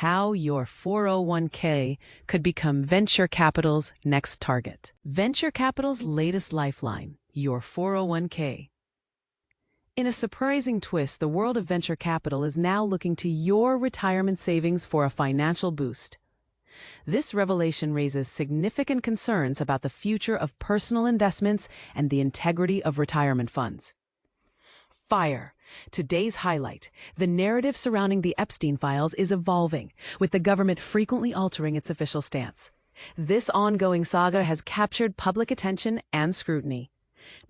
How your 401k could become venture capital's next target. Venture capital's latest lifeline, your 401k. In a surprising twist, the world of venture capital is now looking to your retirement savings for a financial boost. This revelation raises significant concerns about the future of personal investments and the integrity of retirement funds. Fire. Today's highlight. The narrative surrounding the Epstein files is evolving, with the government frequently altering its official stance. This ongoing saga has captured public attention and scrutiny.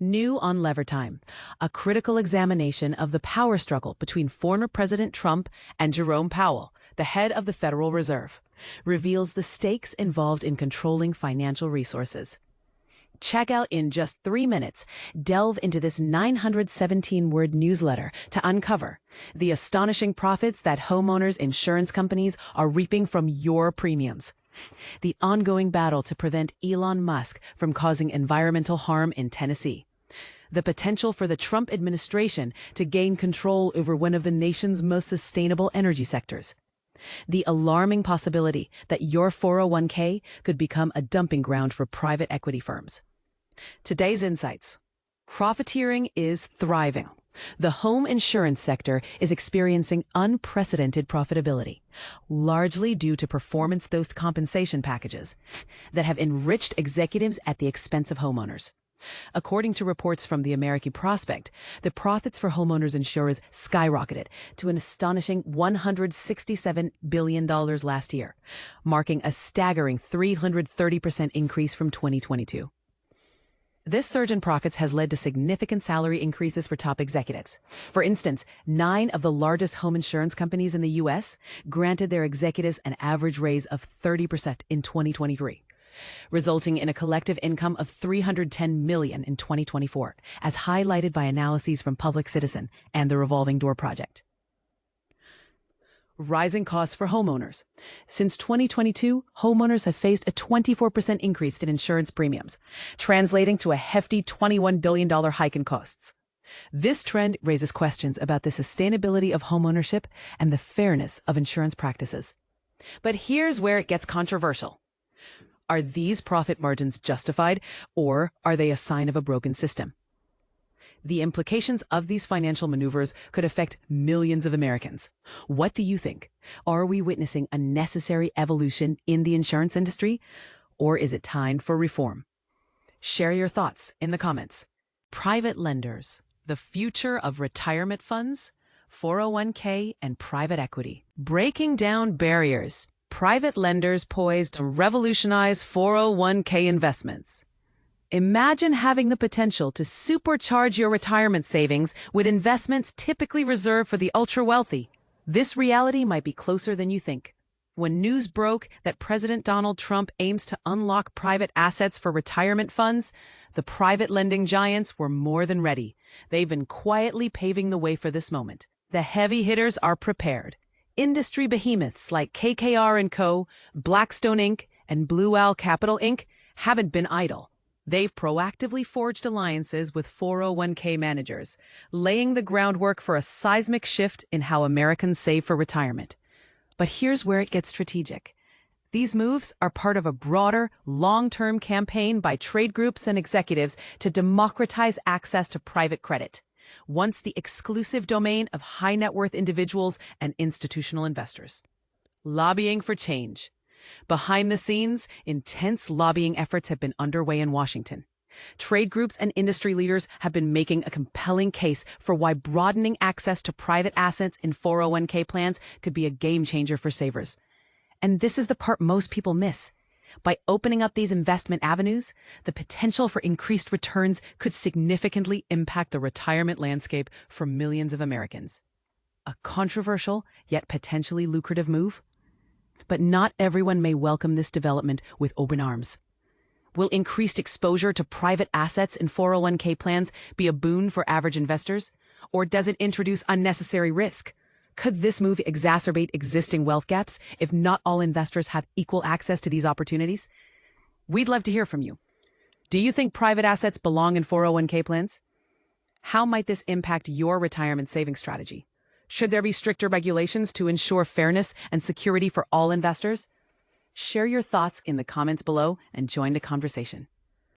New on Lever Time, a critical examination of the power struggle between former President Trump and Jerome Powell, the head of the Federal Reserve, reveals the stakes involved in controlling financial resources. Check out in just 3 minutes, delve into this 917-word newsletter to uncover the astonishing profits that homeowners insurance companies are reaping from your premiums, the ongoing battle to prevent Elon Musk from causing environmental harm in Tennessee, the potential for the Trump administration to gain control over one of the nation's most sustainable energy sectors, the alarming possibility that your 401k could become a dumping ground for private equity firms. Today's insights. Profiteering is thriving. The home insurance sector is experiencing unprecedented profitability, largely due to performance-based compensation packages that have enriched executives at the expense of homeowners. According to reports from the American Prospect, the profits for homeowners insurers skyrocketed to an astonishing $167 billion last year, marking a staggering 330% increase from 2022. This surge in profits has led to significant salary increases for top executives. For instance, 9 of the largest home insurance companies in the U.S. granted their executives an average raise of 30% in 2023, resulting in a collective income of $310 million in 2024, as highlighted by analyses from Public Citizen and the Revolving Door Project. Rising costs for homeowners. Since 2022, homeowners have faced a 24% increase in insurance premiums, translating to a hefty $21 billion hike in costs. This trend raises questions about the sustainability of homeownership and the fairness of insurance practices. But here's where it gets controversial. Are these profit margins justified, or are they a sign of a broken system? The implications of these financial maneuvers could affect millions of Americans. What do you think? Are we witnessing a necessary evolution in the insurance industry, or is it time for reform? Share your thoughts in the comments. Private lenders, the future of retirement funds, 401k, and private equity. Breaking down barriers. Private lenders poised to revolutionize 401k investments. Imagine having the potential to supercharge your retirement savings with investments typically reserved for the ultra-wealthy. This reality might be closer than you think. When news broke that President Donald Trump aims to unlock private assets for retirement funds, the private lending giants were more than ready. They've been quietly paving the way for this moment. The heavy hitters are prepared. Industry behemoths like KKR & Co., Blackstone Inc., and Blue Owl Capital Inc. haven't been idle. They've proactively forged alliances with 401k managers, laying the groundwork for a seismic shift in how Americans save for retirement. But here's where it gets strategic. These moves are part of a broader, long-term campaign by trade groups and executives to democratize access to private credit, once the exclusive domain of high-net-worth individuals and institutional investors. Lobbying for change. Behind the scenes, intense lobbying efforts have been underway in Washington. Trade groups and industry leaders have been making a compelling case for why broadening access to private assets in 401k plans could be a game changer for savers. And this is the part most people miss. By opening up these investment avenues, the potential for increased returns could significantly impact the retirement landscape for millions of Americans. A controversial, yet potentially lucrative move? But not everyone may welcome this development with open arms. Will increased exposure to private assets in 401k plans be a boon for average investors? Or does it introduce unnecessary risk? Could this move exacerbate existing wealth gaps if not all investors have equal access to these opportunities? We'd love to hear from you. Do you think private assets belong in 401k plans? How might this impact your retirement saving strategy? Should there be stricter regulations to ensure fairness and security for all investors? Share your thoughts in the comments below and join the conversation.